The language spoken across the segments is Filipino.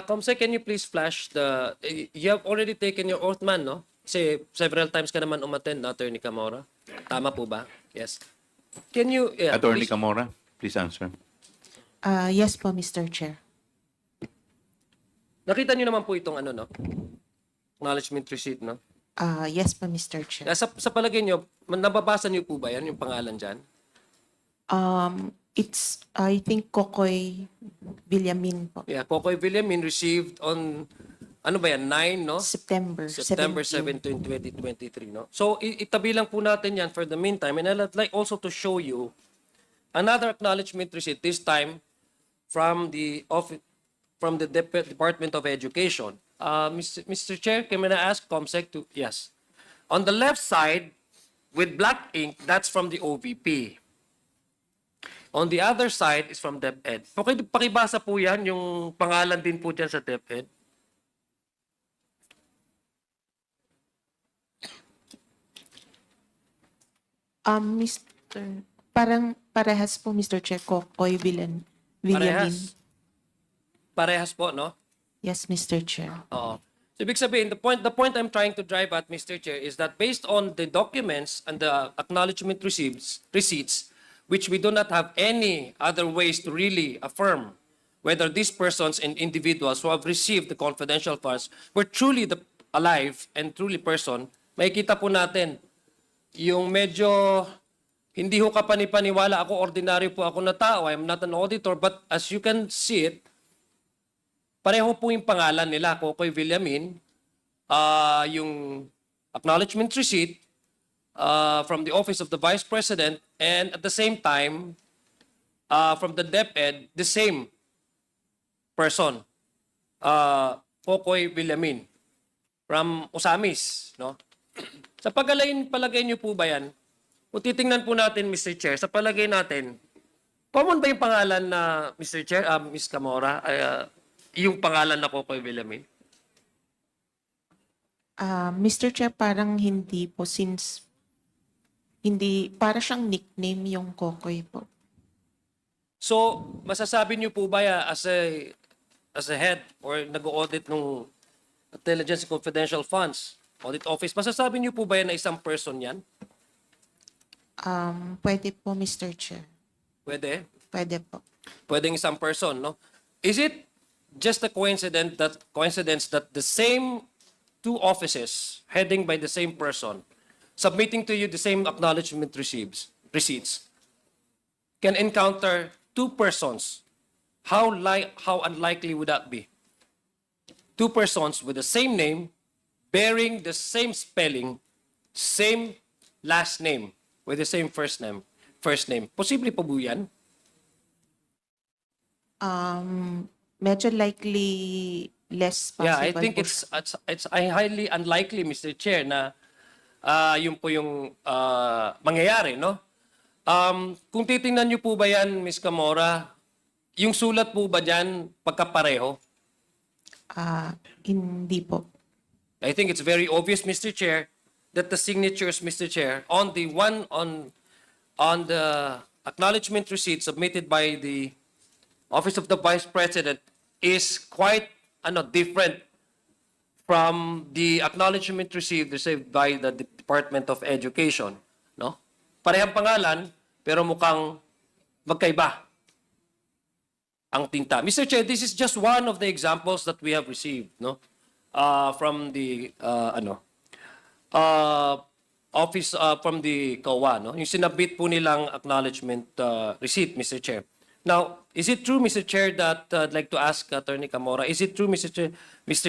Comsec, can you please flash the... You have already taken your oath, man, no? Kasi several times ka naman umattend, no, Attorney Camora? Tama po ba? Yes. Can you... Yeah, Attorney please- Camora, please answer. Yes po, Mr. Chair. Nakita niyo naman po itong ano, no? Acknowledgement receipt, no? Yes po, Mr. Chair. Sa palagay niyo, nababasa niyo po ba yan, yung pangalan dyan? It's, I think, Kokoy Villamin po. Yeah, Kokoy Villamin received on, ano ba yan, 9, no? September 17. 17, 2023, no? So, itabi lang po natin yan for the meantime. And I'd like also to show you another acknowledgement receipt, this time from the Department of Education. Mr. Chair, can I ask Comsec to... Yes. On the left side, with black ink, that's from the OVP. On the other side is from DepEd. Pakibasa po yan, yung pangalan din po dyan sa DepEd. Parang parehas po, Mr. Chair, Kokoy Villamin. Parehas po, no? Yes, Mr. Chair. Oo. So, ibig sabihin, the point I'm trying to drive at, Mr. Chair, is that based on the documents and the acknowledgement receipts, which we do not have any other ways to really affirm whether these persons and individuals who have received the confidential funds were truly alive and truly person, makikita po natin yung medyo hindi ho kapani-paniwala ako, ordinaryo po ako na tao, I'm not an auditor, but as you can see it, pareho po yung pangalan nila, Kokoy Villamin, yung acknowledgement receipt from the Office of the Vice President, and at the same time, from the DepEd, the same person, Kokoy Villamin, from Osamis. No? Sa palagay niyo po ba yan? Kung titingnan po natin, Mr. Chair, sa palagay natin, common ba yung pangalan na, Mr. Chair, Ms. Camora, yung pangalan na Kokoy Villamin? Mr. Chair, parang hindi po since hindi, para siyang nickname yung Kokoy po. So, masasabi niyo po ba as a head or nag-audit ng Intelligence and Confidential Funds Audit Office, masasabi niyo po ba yan na isang person yan? Pwede po, Mr. Chair. Pwede? Pwede po. Pwedeng isang person, no? Is it just a coincidence that the same two offices heading by the same person submitting to you the same acknowledgement receipts can encounter two persons? How unlikely would that be? Two persons with the same name, bearing the same spelling, same last name, with the same first name. Posible po po yan? Medyo likely less possible. Yeah, I think po. it's highly unlikely, Mr. Chair, na yun po yung mangyayari, no? Kung titingnan niyo po ba yan, Ms. Camora, yung sulat po ba dyan pagkapareho? Hindi po. I think it's very obvious, Mr. Chair, that the signatures, Mr. Chair, on the acknowledgement receipt submitted by the Office of the Vice President is quite different from the acknowledgement received by the Department of Education, no? Parehang pangalan pero mukhang magkaiba ang tinta. Mr. Chair, this is just one of the examples that we have received, no? From the office from the COA, no? Yung sinabit po nilang acknowledgement receipt, Mr. Chair. Now, is it true, Mr. Chair, that I'd like to ask Attorney Camora, is it true, Mr.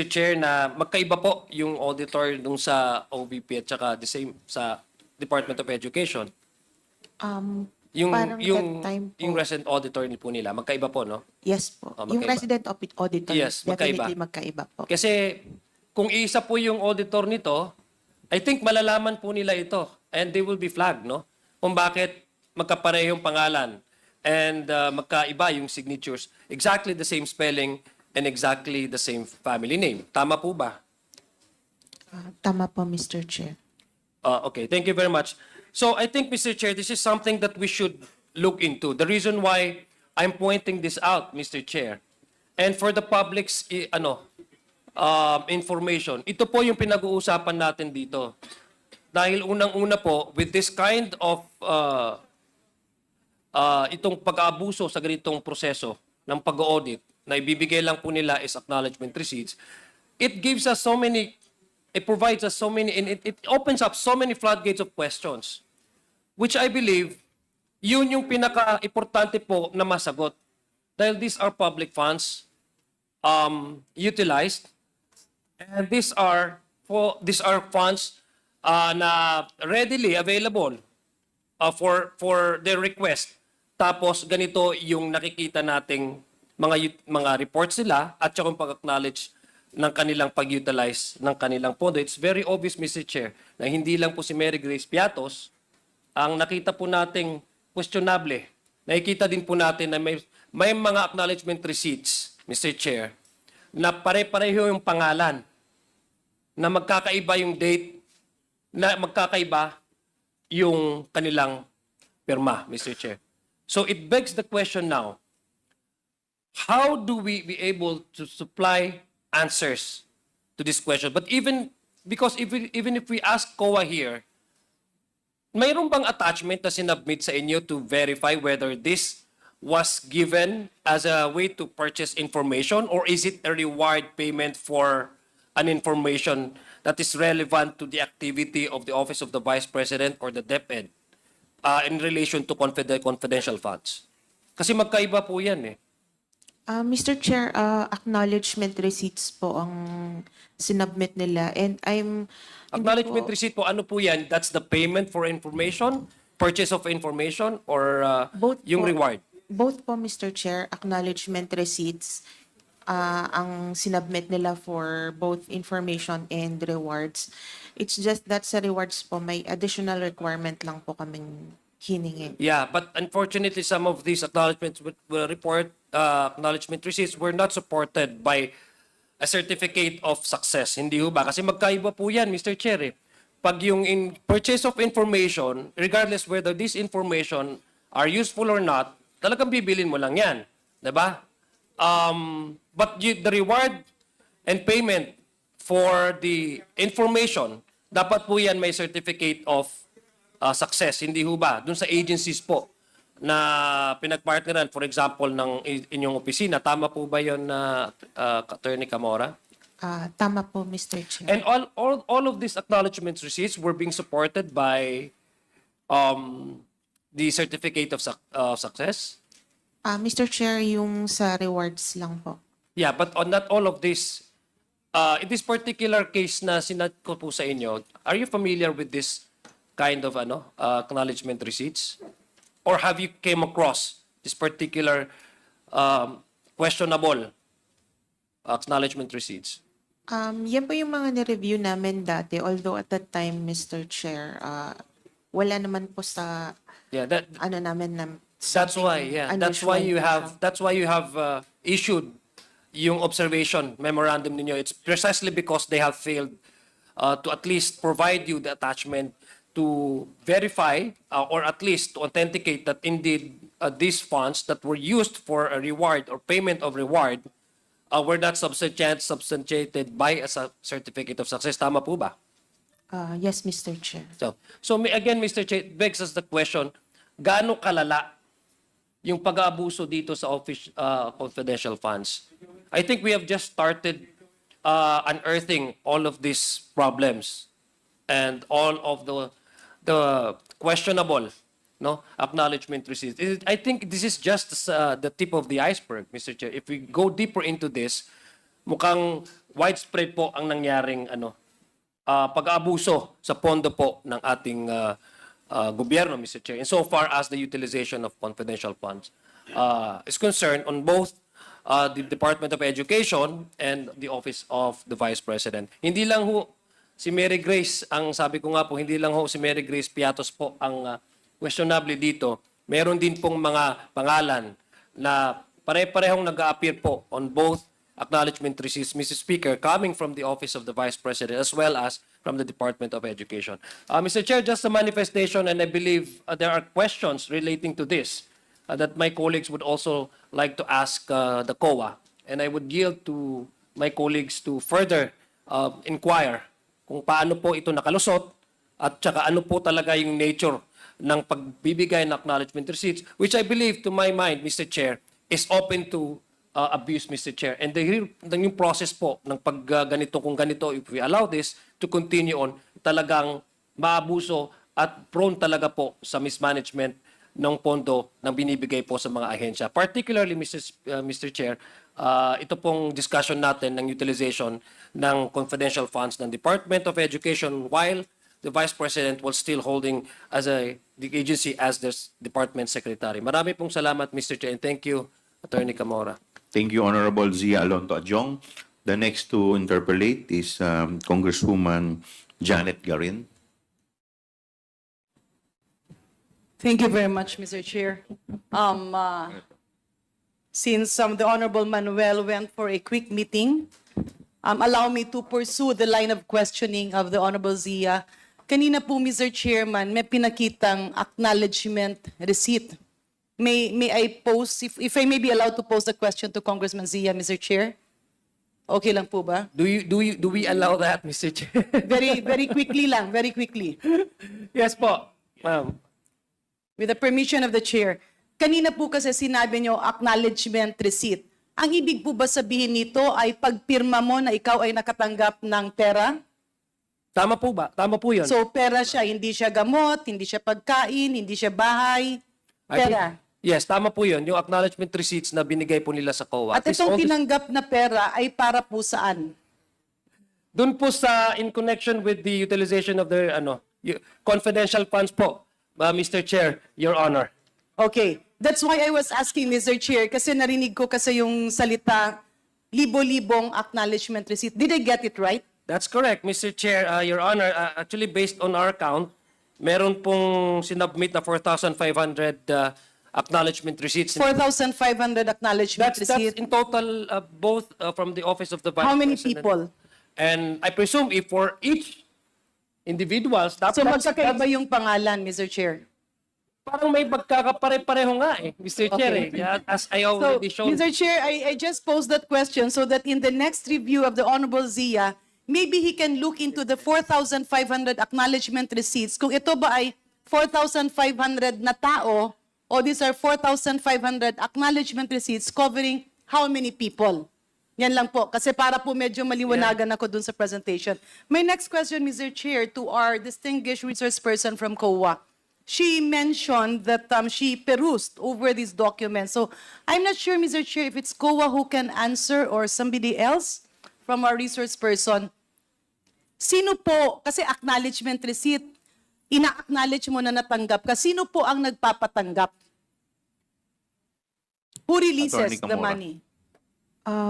Chair, na magkaiba po yung auditor nung sa OVP at saka the same sa Department of Education? Parang that time po. Yung resident auditor po nila, magkaiba po, no? Yes po. Oh, Yung magkaiba. resident auditor, Yes, magkaiba. definitely magkaiba po. Kasi kung isa po yung auditor nito, I think malalaman po nila ito and they will be flagged, no? Kung bakit magkaparehong pangalan and magkaiba yung signatures, exactly the same spelling and exactly the same family name. Tama po ba? Tama po, Mr. Chair. Okay, thank you very much. So I think, Mr. Chair, this is something that we should look into. The reason why I'm pointing this out, Mr. Chair, And for the public's information, ito po yung pinag-uusapan natin dito. Dahil unang-una po, with this kind of itong pag-aabuso sa ganitong proseso ng pag-audit na ibibigay lang po nila is acknowledgement receipts, it gives us so many, it provides us so many, and it opens up so many floodgates of questions, which I believe, yun yung pinaka-importante po na masagot. Dahil these are public funds utilized, and these are funds na readily available for their request. Tapos ganito yung nakikita nating mga reports nila at saka yung pag-acknowledge ng kanilang pag-utilize ng kanilang pondo. It's very obvious, Mr. Chair, na hindi lang po si Mary Grace Piatos ang nakita po nating questionable. Nakikita din po natin na may mga acknowledgement receipts, Mr. Chair, na pare-pareho yung pangalan, na magkakaiba yung date, na magkakaiba yung kanilang pirma, Mr. Chair. So it begs the question now, how do we be able to supply answers to this question? But even if we ask COA here, mayroon bang attachment na sinubmit sa inyo to verify whether this was given as a way to purchase information, or is it a reward payment for an information that is relevant to the activity of the Office of the Vice President or the DepEd in relation to confidential funds? Kasi magkaiba po yan eh. Mr. Chair, acknowledgement receipts po ang sinubmit nila, and Acknowledgement receipt po, ano po yan? That's the payment for information, purchase of information, or Both yung po. reward? Both po, Mr. Chair, acknowledgement receipts ang sinubmit nila for both information and rewards. It's just that sa rewards po, may additional requirement lang po kaming hiningi. Yeah, but unfortunately, some of these acknowledgement receipts were not supported by a certificate of success. Hindi ho ba? Kasi magkaiba po yan, Mr. Chair. Pag yung purchase of information, regardless whether this information are useful or not, talagang bibilin mo lang yan. Diba? But the reward and payment for the information, dapat po yan may certificate of success. Hindi ho ba? Dun sa agencies po na pinagpartneran, for example, ng inyong opisina. Tama po ba yun, Attorney Camora? Tama po, Mr. Chair. And all of these acknowledgement receipts were being supported by the certificate of success? Mr. Chair, yung sa rewards lang po. Yeah, but on not all of this, in this particular case na sinat ko po sa inyo, are you familiar with this kind of acknowledgement receipts? Or have you came across this particular questionable acknowledgement receipts? Yan po yung mga ni-review namin dati, although at that time, Mr. Chair, wala naman po sa Yeah, namin na that's why. Yeah, that's why you have issued yung observation memorandum ninyo. It's precisely because they have failed to at least provide you the attachment to verify or at least to authenticate that indeed these funds that were used for a reward or payment of reward were not substantiated by a certificate of success. Tama po ba? Yes, Mr. Chair. Again, Mr. Chair, it begs us the question, gaano kalala yung pag-aabuso dito sa office confidential funds? I think we have just started unearthing all of these problems and all of the questionable acknowledgement receipts. I think this is just the tip of the iceberg, Mr. Chair. If we go deeper into this, mukhang widespread po ang nangyaring pag-aabuso sa pondo po ng ating gobyerno, Mr. Chair, insofar as the utilization of confidential funds is concerned on both the Department of Education and the Office of the Vice President. Hindi lang ho si Mary Grace, ang sabi ko nga po, hindi lang ho si Mary Grace Piatos po ang questionable dito. Meron din pong mga pangalan na pare-parehong nag-a-appear po on both acknowledgement receipts, Mr. Speaker, coming from the Office of the Vice President as well as from the Department of Education. Mr. Chair, just a manifestation, and I believe there are questions relating to this that my colleagues would also like to ask the COA. and I would yield to my colleagues to further inquire kung paano po ito nakalusot at saka ano po talaga yung nature ng pagbibigay ng acknowledgement receipts, which I believe, to my mind, Mr. Chair, is open to abuse, Mr. Chair. And yung process po ng pagganito, kung ganito, if we allow this to continue on, talagang maabuso at prone talaga po sa mismanagement ng pondo na binibigay po sa mga ahensya. Particularly, Mr. Chair, ito pong discussion natin ng utilization ng confidential funds ng Department of Education while the Vice President was still holding the agency as the Department Secretary. Marami pong salamat, Mr. Chair, and thank you, Attorney Camora. Thank you, Honorable Zia Alonto Adjong. The next to interpolate is Congresswoman Janet Garin. Thank you very much, Mr. Chair. Since the Honorable Manuel went for a quick meeting, allow me to pursue the line of questioning of the Honorable Zia. Kanina po, Mr. Chairman, may pinakitang acknowledgement receipt. May I pose, if I may be allowed to pose the question to Congressman Zia, Mr. Chair? Okay lang po ba? Do we allow that, Mr. Chair? Very quickly lang, very quickly. Yes po, ma'am. With the permission of the chair. Kanina po kasi sinabi nyo acknowledgement receipt. Ang ibig po ba sabihin nito ay pagpirma mo na ikaw ay nakatanggap ng pera? Tama po ba? Tama po yun. So pera siya, hindi siya gamot, hindi siya pagkain, hindi siya bahay. I think- Pera. Yes, tama po yun. Yung acknowledgement receipts na binigay po nila sa COA. At itong tinanggap na pera ay para po saan? Doon po sa in connection with the utilization of the confidential funds po, Mr. Chair, Your Honor. Okay. That's why I was asking, Mr. Chair, kasi narinig ko kasi yung salita, libo-libong acknowledgement receipt. Did I get it right? That's correct, Mr. Chair, Your Honor. Actually, based on our count, meron pong sinubmit na 4,500 acknowledgement receipts. 4,500 acknowledgement That's receipt. in total, both from the Office of the Vice How many President. people? And I presume if for each individuals, So magkakaiba yung pangalan, Mr. Chair. parang may magkakapare-pareho nga Mr. Chair. Yeah, as I So, already shown. Mr. Chair, I just posed that question so that in the next review of the Honorable Zia, maybe he can look into the 4,500 acknowledgement receipts. Kung ito ba ay 4,500 na tao o these are 4,500 acknowledgement receipts covering how many people? Yan lang po. Kasi para po medyo maliwanagan ako dun sa presentation. My next question, Mr. Chair, to our distinguished resource person from COA. She mentioned that she perused over these documents. So I'm not sure, Mr. Chair, if it's COA who can answer or somebody else from our resource person. Sino po, kasi acknowledgement receipt, ina-acknowledge mo na natanggap ka, sino po ang nagpapatanggap? Who releases Attorney the Camora. money?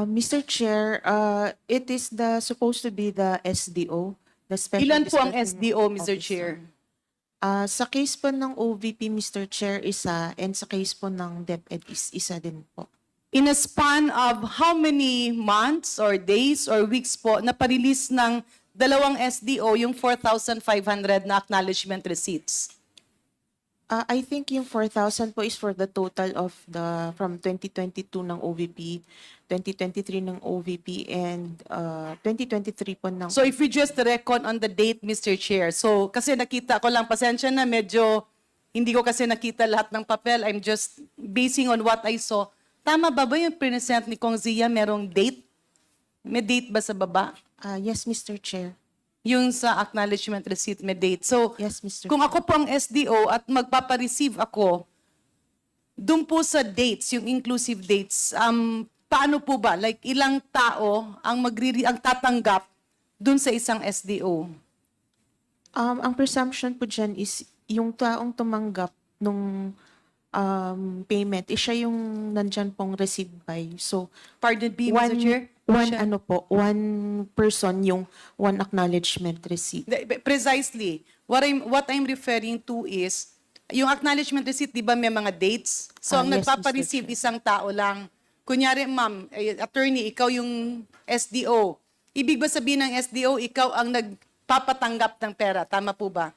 Mr. Chair, it is supposed to be the SDO, the Special Ilan po ang District SDO, Mr. Officer. Chair? Sa case po ng OVP, Mr. Chair, isa, and sa case po ng DepEd is isa din po. In a span of how many months or days or weeks po na pa-release ng dalawang SDO yung 4,500 na acknowledgement receipts? I think yung 4,000 po is for the total of from 2022 ng OVP, 2023 ng OVP, and 2023 po ng... So if we just reckon on the date, Mr. Chair, so kasi nakita ko lang, pasensya na, medyo hindi ko kasi nakita lahat ng papel, I'm just basing on what I saw. Tama ba yung present ni Kong Zia, merong date? May date ba sa baba? Yes, Mr. Chair. Yung sa acknowledgement receipt may date. So, Yes, Mr. kung ako po ang SDO at magpapareceive ako, doon po sa dates, yung inclusive dates, paano po ba? Like, ilang tao ang ang tatanggap doon sa isang SDO? Ang presumption po dyan is yung taong tumanggap nung payment, siya yung nandyan pong received by. So, Pardon me, Mr. Chair? Siya- one person yung one acknowledgement receipt. Precisely. What I'm referring to is, yung acknowledgement receipt, di ba may mga dates? So, ang Yes, nagpapareceive Mr. Chair. isang tao lang. Kunyari, ma'am, attorney, ikaw yung SDO. Ibig ba sabihin ng SDO, ikaw ang nagpapatanggap ng pera? Tama po ba?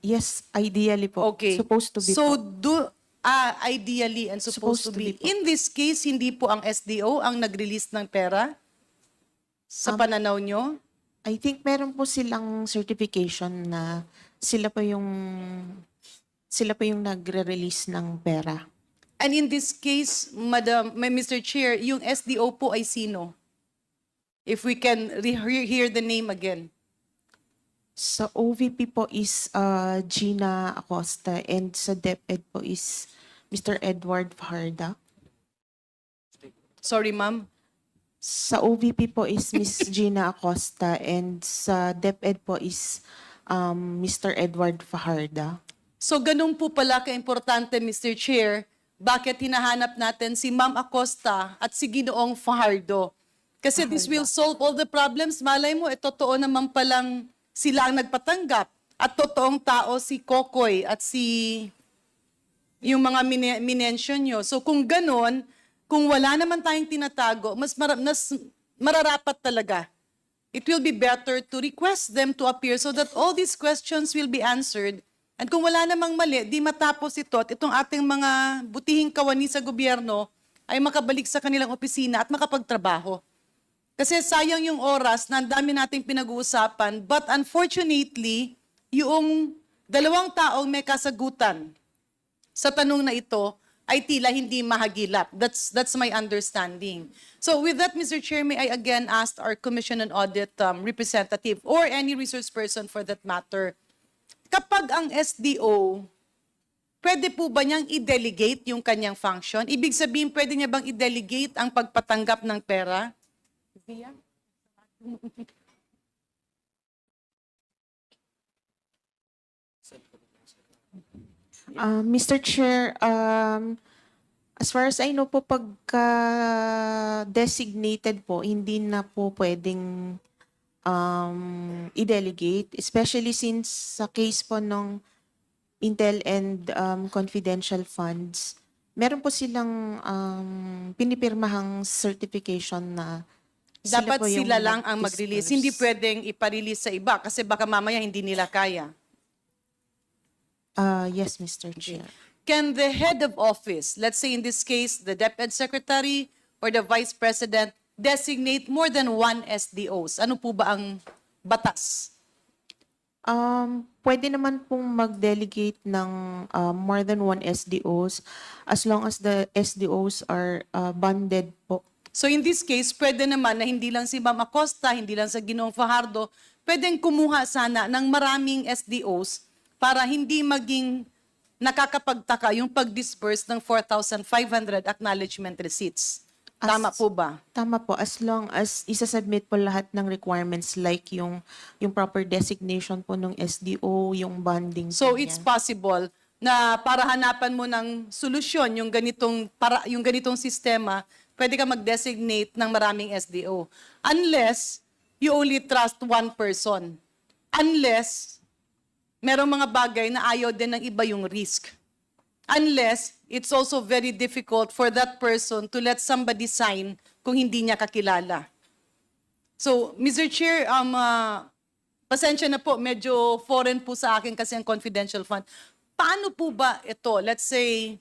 Yes, ideally po. Okay. Supposed to be So, po. Ideally and supposed to be. po. In this case, hindi po ang SDO ang nag-release ng pera sa pananaw nyo? I think meron po silang certification na sila po yung nagre-release ng pera. And in this case, Mr. Chair, yung SDO po ay sino? If we can hear the name again. Sa OVP po is Gina Acosta and sa DepEd po is Mr. Edward Fajarda. Sorry, ma'am. Sa OVP po is Miss Gina Acosta and sa DepEd po is Mr. Edward Fajarda. So ganun po pala ka-importante, Mr. Chair, bakit hinahanap natin si Ma'am Acosta at si Ginoong Fajardo? Kasi this will solve all the problems. Malay mo, totoo naman palang sila ang nagpatanggap. At totoong tao si Kokoy at yung mga minention nyo. So kung ganun, kung wala naman tayong tinatago, mas mararapat talaga. It will be better to request them to appear so that all these questions will be answered. And kung wala namang mali, di matapos ito at itong ating mga butihing kawani sa gobyerno ay makabalik sa kanilang opisina at makapagtrabaho. Kasi sayang yung oras na ang dami nating pinag-uusapan, but unfortunately, yung dalawang taong may kasagutan sa tanong na ito ay tila hindi mahagilap. That's my understanding. So with that, Mr. Chair, may I again ask our Commission on Audit representative or any resource person for that matter, kapag ang SDO, pwede po ba niyang i-delegate yung kanyang function? Ibig sabihin, pwede niya bang i-delegate ang pagpatanggap ng pera? Mr. Chair, as far as I know po, pagka designated po, hindi na po pwedeng i-delegate, especially since sa case po ng Intel and confidential funds, meron po silang pinipirmahang certification na Dapat po yung sila lang ang mag-release. nag-disperse. Hindi pwedeng iparelease sa iba kasi baka mamaya hindi nila kaya. Yes, Mr. Chair. Can the head of office, let's say in this case, the DepEd Secretary or the Vice President, designate more than one SDOs? Ano po ba ang batas? Pwede naman pong mag-delegate ng more than one SDOs as long as the SDOs are bonded po. So in this case, pwede naman na hindi lang si Ma'am Acosta, hindi lang sa Ginoong Fajardo, pwedeng kumuha sana ng maraming SDOs para hindi maging nakakapagtaka yung pag-disperse ng 4,500 acknowledgement receipts. Tama po ba? Tama po, as long as isasubmit po lahat ng requirements like yung proper designation po ng SDO, yung bonding So po it's niya. possible na para hanapan mo ng solusyon yung ganitong sistema, pwede ka mag-designate ng maraming SDO. Unless you only trust one person. Unless merong mga bagay na ayaw din ng iba yung risk. Unless it's also very difficult for that person to let somebody sign kung hindi niya kakilala. So, Mr. Chair, pasensya na po, medyo foreign po sa akin kasi ang confidential fund. Paano po ba ito? Let's say,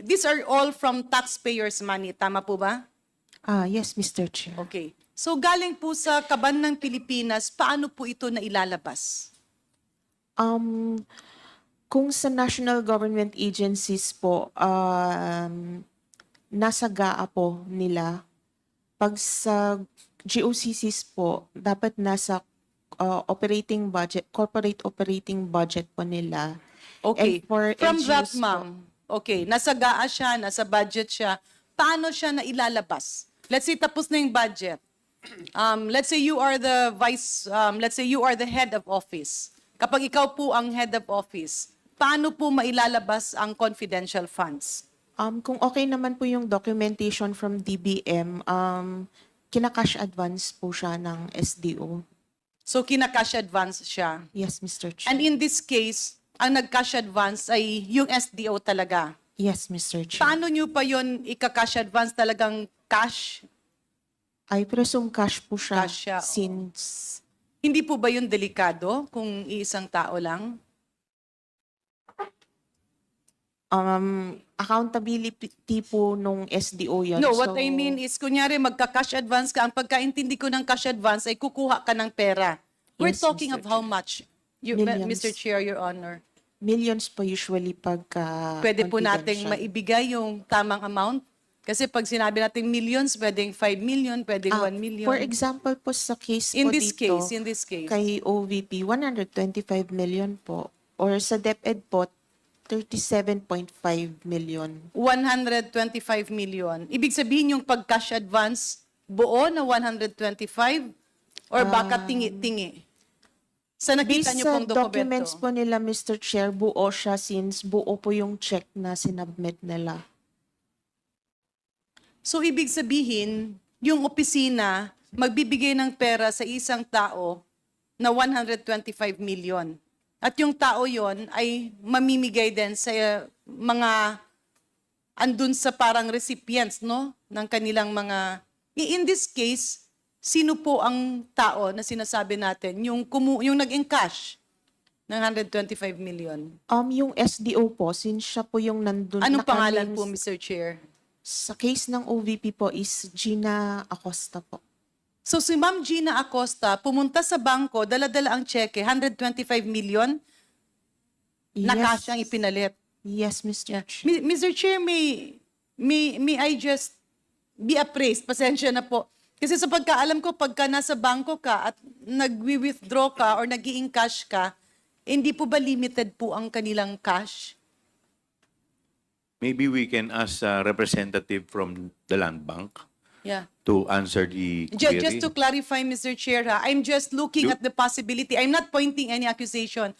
these are all from taxpayers' money. Tama po ba? Yes, Mr. Chair. Okay. So, galing po sa kaban ng Pilipinas, paano po ito na ilalabas? Kung sa national government agencies po, nasa GAA po nila. Pag sa GOCCs po, dapat nasa operating budget, corporate operating budget po nila. Okay. And for From that, NGOs po, ma'am, okay, nasa GAA siya, nasa budget siya, paano siya na ilalabas? Let's say tapos na yung budget. Let's say you are the let's say you are the head of office. Kapag ikaw po ang head of office, paano po mailalabas ang confidential funds? kung okay naman po yung documentation from DBM, kina-cash advance po siya ng SDO. So, kina-cash advance siya. Yes, Mr. Chair. And in this case, ang nag-cash advance ay yung SDO talaga. Yes, Mr. Chair. Paano nyo pa yun ika-cash advance talagang cash? I presume cash po siya, Cash siya, oo. since Hindi po ba yun delikado kung iisang tao lang? Accountability po nung SDO yun. No, what So, I mean is, kunyari magka-cash advance ka, ang pagkaintindi ko ng cash advance ay kukuha ka ng pera. We're Yes, talking Mr. of how much? Millions. Mr. Chair, Your Honor. millions po usually pagka Pwede po nating confidential. maibigay yung tamang amount? Kasi pag sinabi natin millions, pwedeng 5 million, pwedeng 1 million. For example po sa case in po this dito, case, in this case. kay OVP, 125 million po. Or sa DepEd po, 37.5 million. 125 million. Ibig sabihin yung pag-cash advance, buo na 125? Or baka tingi-tingi? Sa nakita Based niyo sa pong documents dokumento. po nila, Mr. Chair, buo siya since buo po yung check na sinubmit nila. So, ibig sabihin, yung opisina magbibigay ng pera sa isang tao na 125 million. At yung tao yon ay mamimigay din sa mga andun sa parang recipients, no? Ng kanilang mga... In this case, sino po ang tao na sinasabi natin? Yung nag-encash ng 125 million. Yung SDO po, since siya po yung nandun. Anong pangalan naka-names po, Mr. Chair? Sa case ng OVP po is Gina Acosta po. So si Ma'am Gina Acosta pumunta sa bangko, dala-dala ang cheque, 125 million, na cash ang ipinalit. Yes, Mr. Yeah. Chair. Mr. Chair, may I just be appraised? Pasensya na po. Kasi sa pagkaalam ko, pagka nasa bangko ka at nag-withdraw ka or nag-i-encash ka, hindi po ba limited po ang kanilang cash? Maybe we can ask a representative from the Land Bank Yeah. to answer the query. Just to clarify, Mr. Chair, ha, I'm just looking You- at the possibility. I'm not pointing any accusation.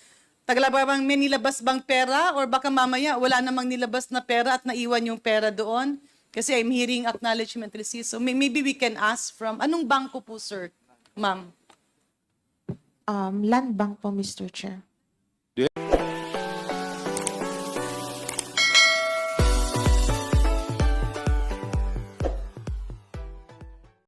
Bang may nilabas bang pera or baka mamaya wala namang nilabas na pera at naiwan yung pera doon? Kasi I'm hearing acknowledgement receipt. So maybe we can ask from, anong bangko po, sir, ma'am? Land Bank po, Mr. Chair.